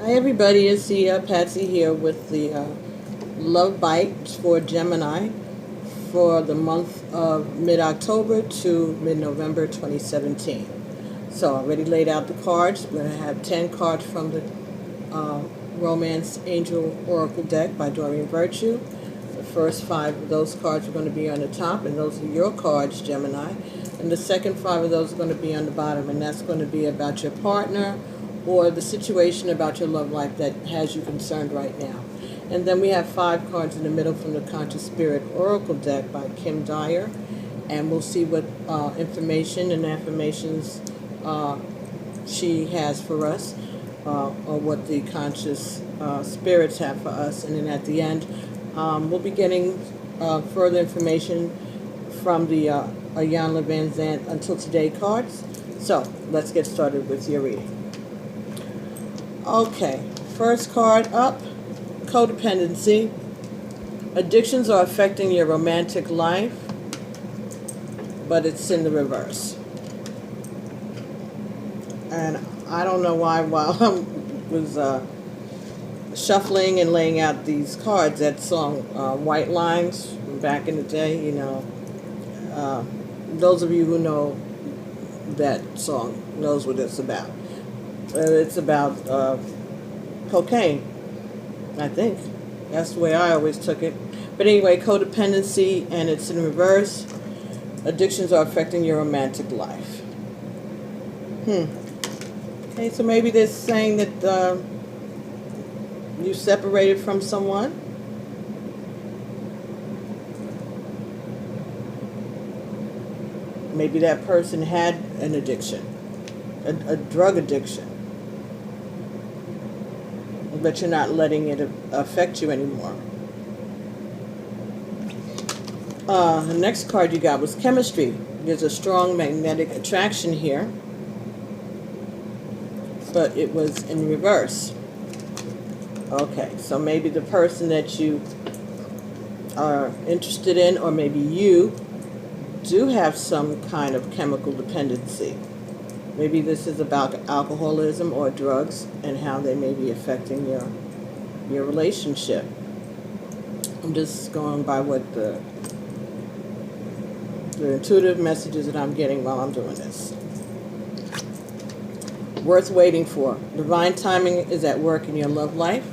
Hi everybody, it's the Patsy here with the Love Bites for Gemini for the month of mid-October to mid-November 2017. So I already laid out the cards. We're going to have 10 cards from the Romance Angel Oracle deck by Doreen Virtue. The first 5 of those cards are going to be on the top, and those are your cards, Gemini. And the second 5 of those are going to be on the bottom, and that's going to be about your partner or the situation about your love life that has you concerned right now. And then we have 5 cards in the middle from the Conscious Spirit Oracle deck by Dreyer, and we'll see what information and affirmations she has for us, or what the conscious spirits have for us. And then at the end, we'll be getting further information from the Iyanla Vanzant Until Today cards. So let's get started with your reading. Okay, first card up, codependency. Addictions are affecting your romantic life, but it's in the reverse. And I don't know why, while I was shuffling and laying out these cards, that song White Lines from back in the day, you know, those of you who know that song knows what it's about. It's about cocaine, I think. That's the way I always took it. But anyway, codependency, and it's in reverse. Addictions are affecting your romantic life. Okay, so maybe they're saying that you separated from someone. Maybe that person had an addiction, a drug addiction, but you're not letting it affect you anymore. The next card you got was chemistry. There's a strong magnetic attraction here, but it was in reverse. Okay, so maybe the person that you are interested in, or maybe you do have some kind of chemical dependency. Maybe this is about alcoholism or drugs and how they may be affecting your relationship. I'm just going by what the intuitive messages that I'm getting while I'm doing this. Worth waiting for. Divine timing is at work in your love life.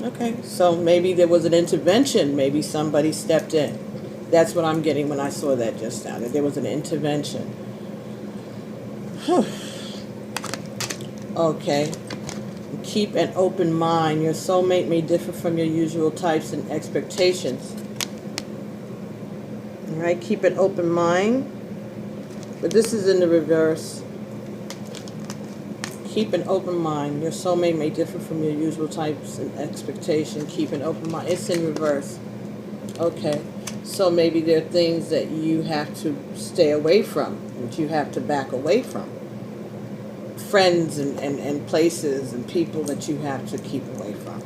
Okay, so maybe there was an intervention. Maybe somebody stepped in. That's what I'm getting when I saw that just now, that there was an intervention. Okay. Keep an open mind. Your soulmate may differ from your usual types and expectations. All right, keep an open mind. But this is in the reverse. Keep an open mind. Your soulmate may differ from your usual types and expectations. Keep an open mind. It's in reverse. Okay. So maybe there are things that you have to stay away from, that you have to back away from. Friends and places and people that you have to keep away from.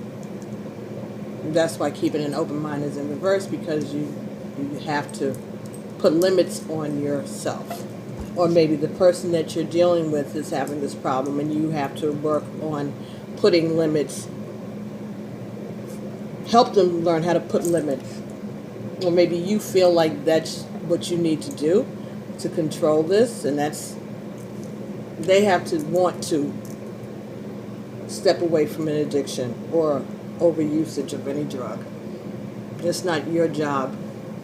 That's why keeping an open mind is in reverse, because you have to put limits on yourself. Or maybe the person that you're dealing with is having this problem and you have to work on putting limits. Help them learn how to put limits. Or maybe you feel like that's what you need to do to control this, and they have to want to step away from an addiction or overusage of any drug. It's not your job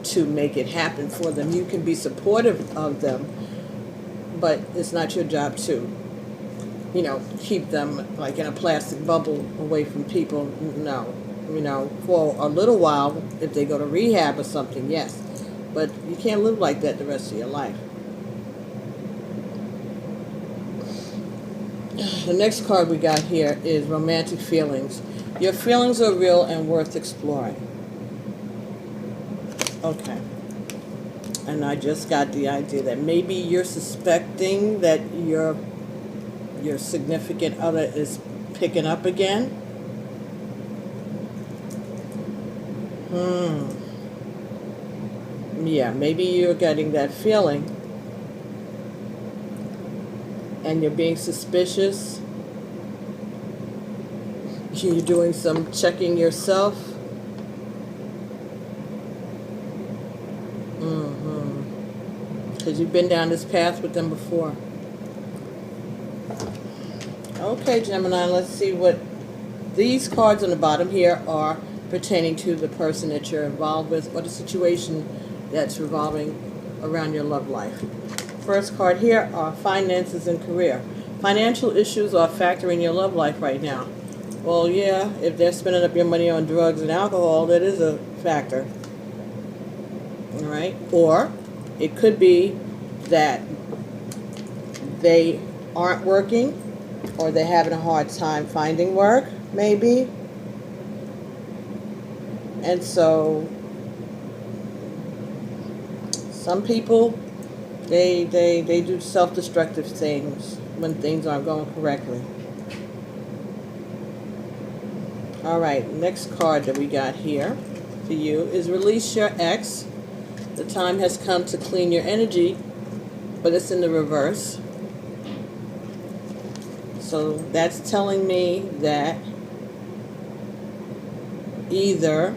to make it happen for them. You can be supportive of them, but it's not your job to, keep them like in a plastic bubble away from people. No. For a little while, if they go to rehab or something, yes. But you can't live like that the rest of your life. The next card we got here is romantic feelings. Your feelings are real and worth exploring. Okay. And I just got the idea that maybe you're suspecting that your significant other is picking up again. Yeah, maybe you're getting that feeling. and you're being suspicious. You're doing some checking yourself. Because you've been down this path with them before. Okay, Gemini, let's see what these cards on the bottom here are pertaining to the person that you're involved with or the situation that's revolving around your love life. First card here are finances and career. Financial issues are a factor in your love life right now. Well, yeah, if they're spending up your money on drugs and alcohol, that is a factor. All right? Or it could be that they aren't working, or they're having a hard time finding work, maybe. And so some people, they do self-destructive things when things aren't going correctly. All right, next card that we got here for you is release your ex. The time has come to clean your energy, but it's in the reverse. So that's telling me that either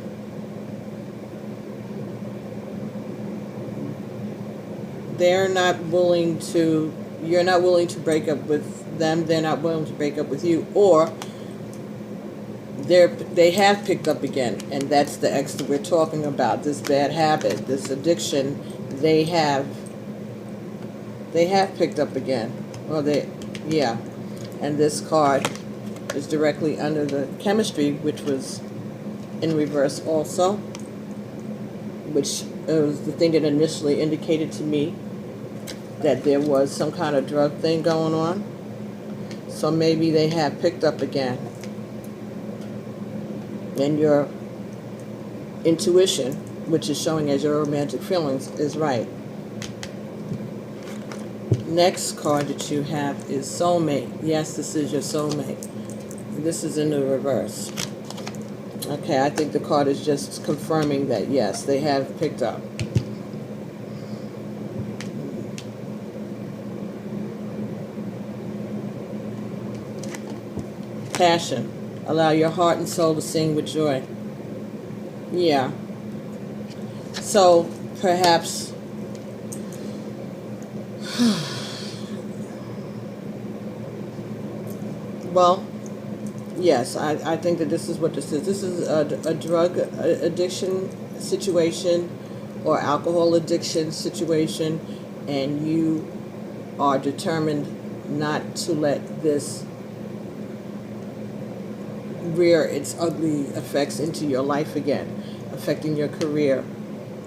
you're not willing to break up with them, they're not willing to break up with you, or they have picked up again, and that's the ex that we're talking about, this bad habit, this addiction, they have picked up again. Well, and this card is directly under the chemistry, which was in reverse also, which was the thing that initially indicated to me that there was some kind of drug thing going on. So maybe they have picked up again. And your intuition, which is showing as your romantic feelings, is right. Next card that you have is soulmate. Yes, this is your soulmate. This is in the reverse. Okay, I think the card is just confirming that, yes, they have picked up. Passion. Allow your heart and soul to sing with joy. Yeah. So, perhaps well, yes, I think that this is what this is. This is a drug addiction situation or alcohol addiction situation, and you are determined not to let this rear its ugly effects into your life again, affecting your career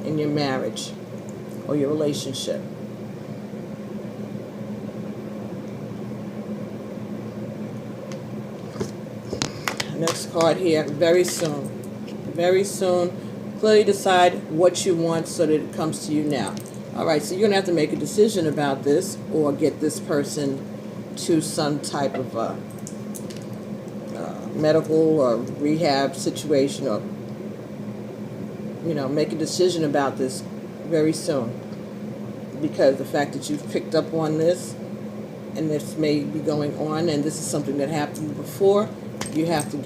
and your marriage or your relationship. Next card here, very soon. Very soon. Clearly decide what you want so that it comes to you now. All right, so you're going to have to make a decision about this or get this person to some type of medical or rehab situation, or make a decision about this very soon, because the fact that you've picked up on this and this may be going on and this is something that happened before, you have to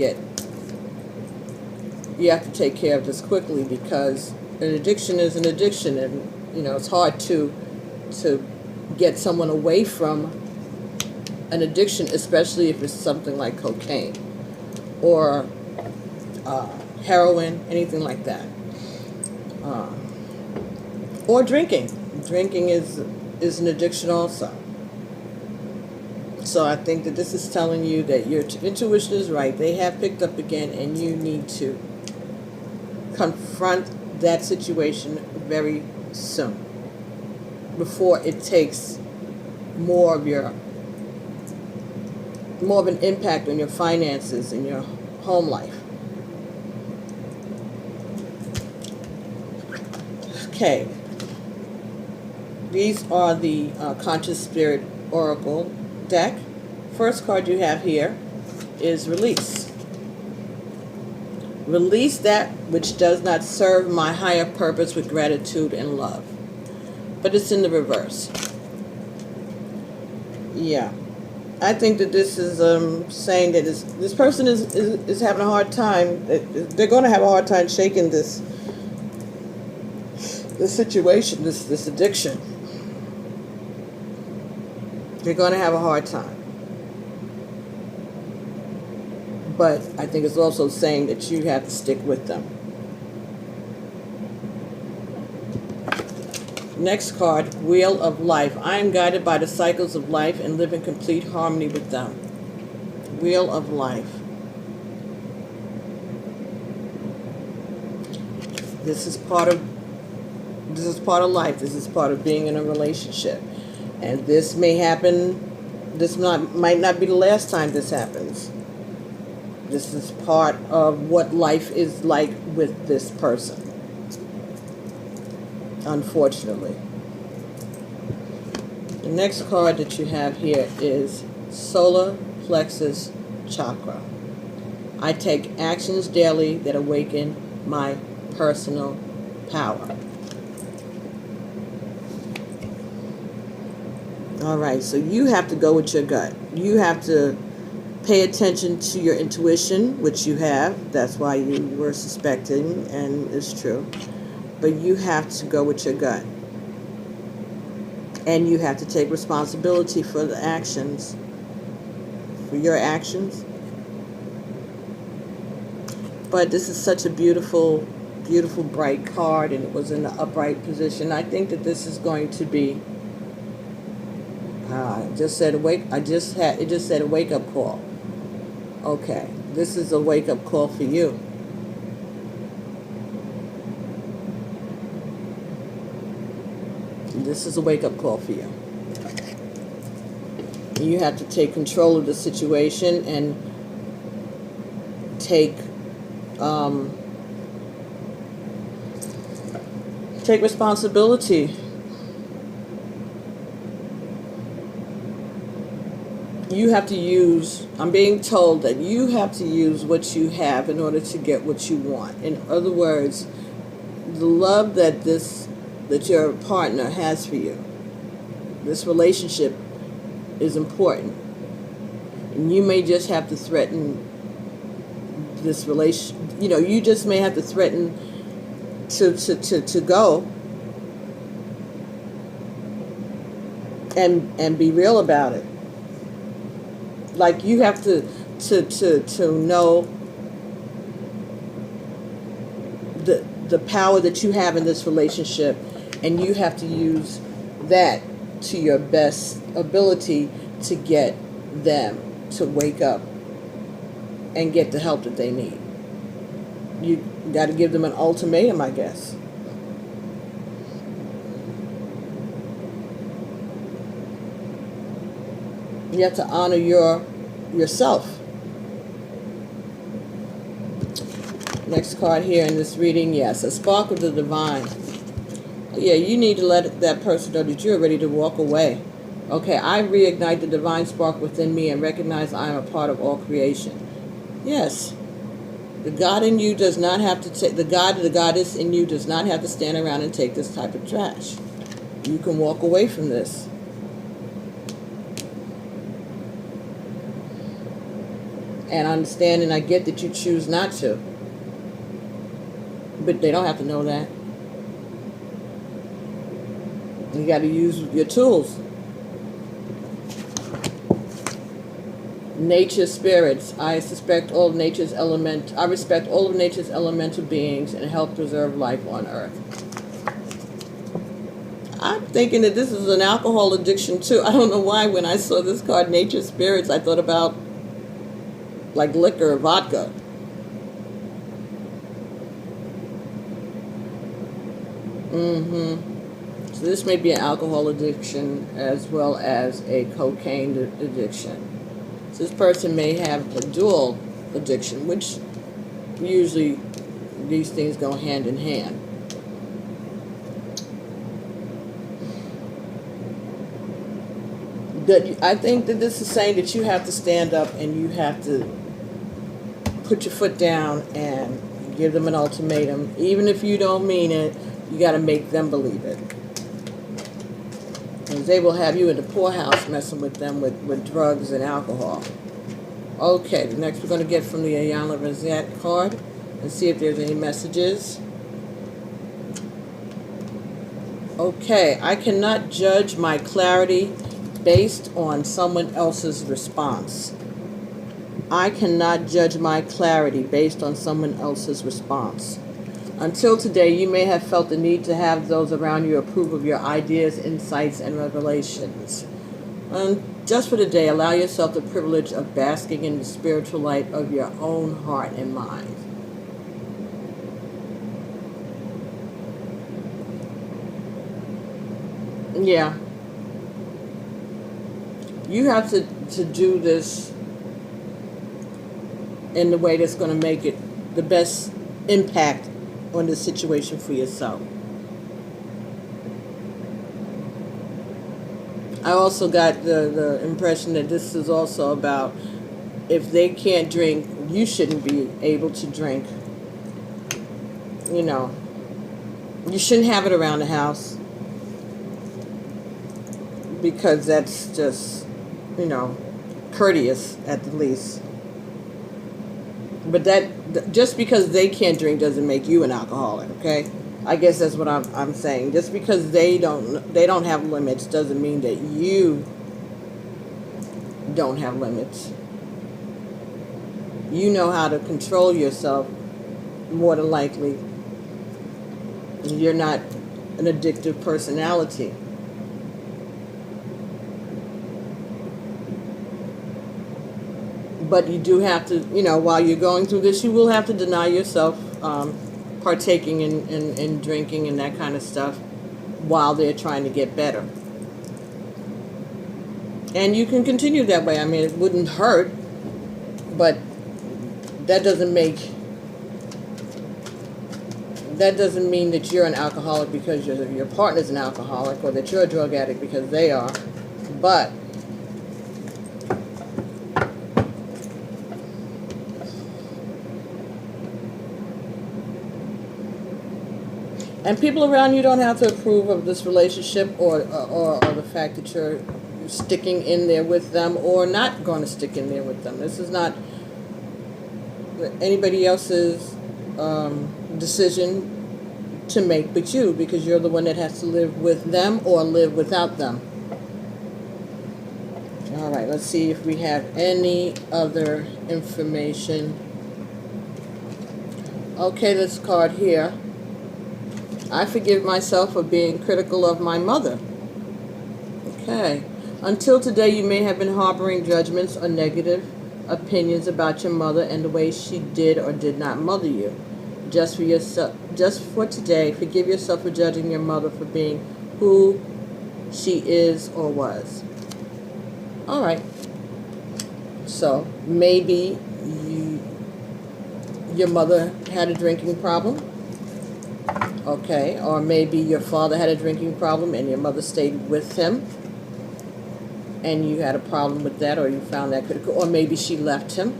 take care of this quickly, because an addiction is an addiction, and it's hard to get someone away from an addiction, especially if it's something like cocaine or heroin, anything like that, or drinking. Drinking is an addiction also. So I think that this is telling you that your intuition is right. They have picked up again, and you need to confront that situation very soon, before it takes more of an impact on your finances and your home life. Okay. These are the Conscious Spirit Oracle deck. First card you have here is release. Release that which does not serve my higher purpose with gratitude and love. But it's in the reverse. Yeah. I think that this is saying that this person is having a hard time. They're going to have a hard time shaking this situation, this addiction. They're going to have a hard time. But I think it's also saying that you have to stick with them. Next card, Wheel of Life. I am guided by the cycles of life and live in complete harmony with them. Wheel of Life. This is part of life. This is part of being in a relationship. And this may happen, might not be the last time this happens. This is part of what life is like with this person. Unfortunately. The next card that you have here is Solar Plexus Chakra. I take actions daily that awaken my personal power. All right, so you have to go with your gut. You have to pay attention to your intuition, which you have. That's why you were suspecting, and it's true. But you have to go with your gut. And you have to take responsibility for the actions, for your actions. But this is such a beautiful, beautiful, bright card, and it was in the upright position. I think that this is going to be, it just said a wake-up call. Okay, this is a wake-up call for you. This is a wake-up call for you. You have to take control of the situation and take responsibility. You have to use, I'm being told that you have to use what you have in order to get what you want. In other words, the love that your partner has for you, this relationship is important. And you may just have to threaten this relation, you just may have to threaten to go and be real about it. Like, you have to know the power that you have in this relationship, and you have to use that to your best ability to get them to wake up and get the help that they need. You got to give them an ultimatum, I guess. You have to honor yourself. Next card here in this reading, yes, a spark of the divine. Yeah, you need to let that person know that you're ready to walk away. Okay, I reignite the divine spark within me and recognize I am a part of all creation. Yes, the God in you does not have to take, the goddess in you does not have to stand around and take this type of trash. You can walk away from this. And I understand and I get that you choose not to. But they don't have to know that. You got to use your tools. Nature spirits. I respect all of nature's elemental beings and help preserve life on Earth. I'm thinking that this is an alcohol addiction too. I don't know why when I saw this card, nature spirits, I thought about like liquor or vodka. So this may be an alcohol addiction as well as a cocaine addiction. So this person may have a dual addiction, which usually these things go hand in hand. I think that this is saying that you have to stand up and you have to put your foot down and give them an ultimatum. Even if you don't mean it, you got to make them believe it. They will have you in the poorhouse messing with them with drugs and alcohol. Okay, the next we're going to get from the Iyanla Vanzant card and see if there's any messages. Okay, I cannot judge my clarity based on someone else's response. I cannot judge my clarity based on someone else's response. Until today, you may have felt the need to have those around you approve of your ideas, insights, and revelations. Just for the day, allow yourself the privilege of basking in the spiritual light of your own heart and mind. Yeah. You have to do this in the way that's going to make it the best impact on the situation for yourself. I also got the impression that this is also about if they can't drink, you shouldn't be able to drink. You know, you shouldn't have it around the house because that's just, you know, courteous at the least. But that just because they can't drink doesn't make you an alcoholic, okay? I guess that's what I'm saying. Just because they don't have limits doesn't mean that you don't have limits. You know how to control yourself more than likely. You're not an addictive personality. But you do have to, you know, while you're going through this, you will have to deny yourself partaking in drinking and that kind of stuff while they're trying to get better. And you can continue that way. I mean, it wouldn't hurt, but that doesn't mean that you're an alcoholic because your partner's an alcoholic, or that you're a drug addict because they are. But and people around you don't have to approve of this relationship or the fact that you're sticking in there with them or not going to stick in there with them. This is not anybody else's decision to make but you, because you're the one that has to live with them or live without them. All right, let's see if we have any other information. Okay, this card here. I forgive myself for being critical of my mother. Okay. Until today, you may have been harboring judgments or negative opinions about your mother and the way she did or did not mother you. Just for today, forgive yourself for judging your mother for being who she is or was. All right. So maybe your mother had a drinking problem. Okay, or maybe your father had a drinking problem and your mother stayed with him and you had a problem with that, or you found that critical, or maybe she left him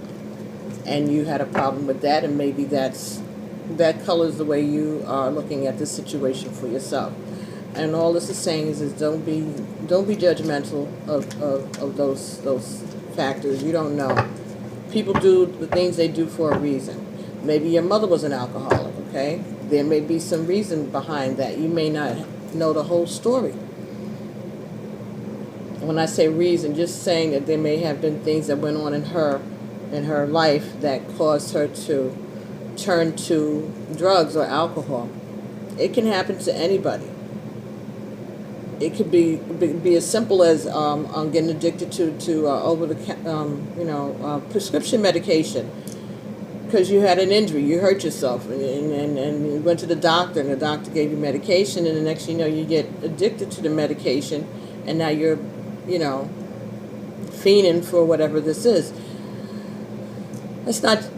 and you had a problem with that, and maybe that colors the way you are looking at this situation for yourself. And all this is saying is don't be judgmental of those factors. You don't know. People do the things they do for a reason. Maybe your mother was an alcoholic, okay? There may be some reason behind that. You may not know the whole story. When I say reason, just saying that there may have been things that went on in her life that caused her to turn to drugs or alcohol. It can happen to anybody. It could be as simple as getting addicted to over the prescription medication. Because you had an injury, you hurt yourself, and you went to the doctor, and the doctor gave you medication, and the next thing you know, you get addicted to the medication, and now you're, fiending for whatever this is. It's not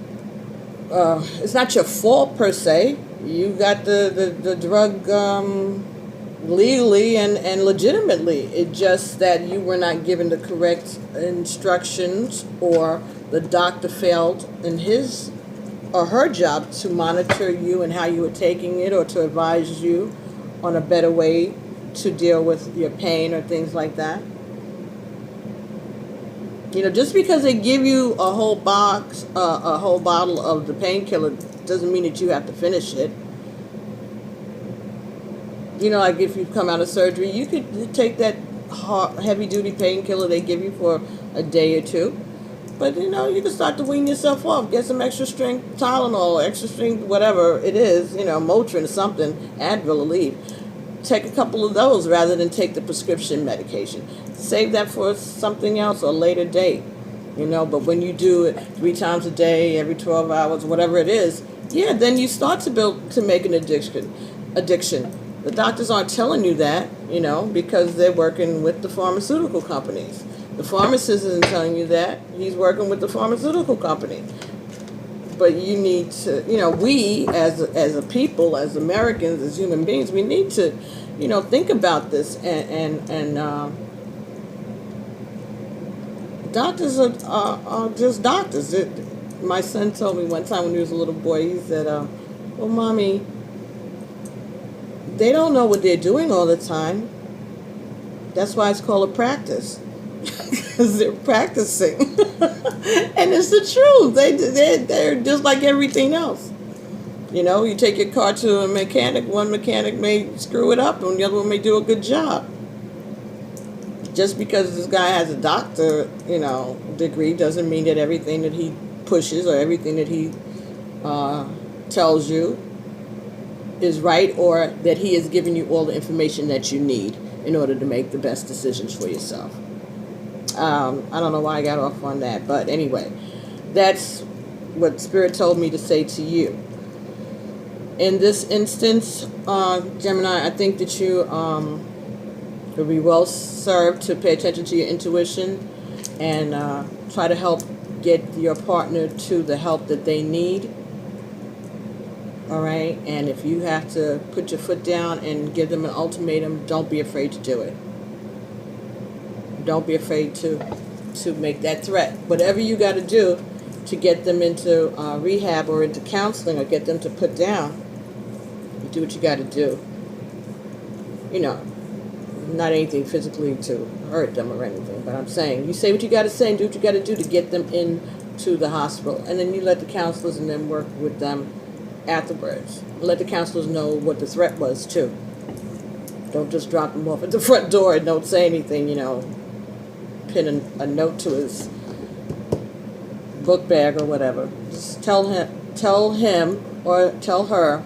your fault per se. You got the drug legally and legitimately. It's just that you were not given the correct instructions, or the doctor failed in his or her job to monitor you and how you were taking it, or to advise you on a better way to deal with your pain or things like that. You know, just because they give you a whole box, a whole bottle of the painkiller doesn't mean that you have to finish it. You know, like if you come out of surgery, you could take that heavy-duty painkiller they give you for a day or two. But, you know, you can start to wean yourself off. Get some extra strength Tylenol, extra strength whatever it is, you know, Motrin or something, Advil, Aleve. Take a couple of those rather than take the prescription medication. Save that for something else or a later date, you know. But when you do it 3 times a day, every 12 hours, whatever it is, yeah, then you start to make an addiction. The doctors aren't telling you that, you know, because they're working with the pharmaceutical companies. The pharmacist isn't telling you that. He's working with the pharmaceutical company. But you need to, you know, we as a people, as Americans, as human beings, we need to, you know, think about this. And doctors are just doctors. My son told me one time when he was a little boy, he said, well, Mommy, they don't know what they're doing all the time. That's why it's called a practice. Because they're practicing. And it's the truth. They're just like everything else. You know, you take your car to a mechanic, one mechanic may screw it up and the other one may do a good job. Just because this guy has a doctor, you know, degree doesn't mean that everything that he pushes or everything that he tells you is right, or that he is giving you all the information that you need in order to make the best decisions for yourself. I don't know why I got off on that, but anyway, that's what Spirit told me to say to you. In this instance, Gemini, I think that you would be well served to pay attention to your intuition and try to help get your partner to the help that they need. All right? And if you have to put your foot down and give them an ultimatum, don't be afraid to do it. Don't be afraid to make that threat. Whatever you got to do to get them into rehab or into counseling or get them to put down, you do what you got to do. You know, not anything physically to hurt them or anything, but I'm saying you say what you got to say and do what you got to do to get them into the hospital. And then you let the counselors and then work with them afterwards. Let the counselors know what the threat was, too. Don't just drop them off at the front door and don't say anything, you know. Pin a note to his book bag or whatever. Just tell him or tell her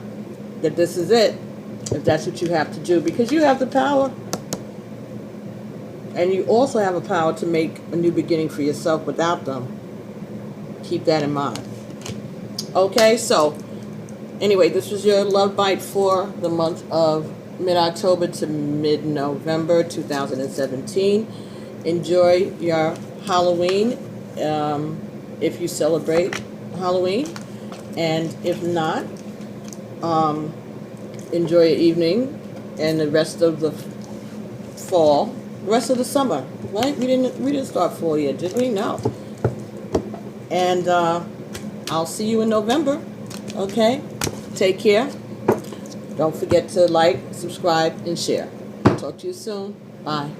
that this is it, if that's what you have to do, because you have the power. And you also have a power to make a new beginning for yourself without them. Keep that in mind. Okay, so anyway, this was your love bite for the month of mid-October to mid-November 2017. Enjoy your Halloween if you celebrate Halloween. And if not, enjoy your evening and the rest of the fall, the rest of the summer, right? We didn't start fall yet, did we? No. And I'll see you in November. Okay? Take care. Don't forget to like, subscribe, and share. Talk to you soon. Bye.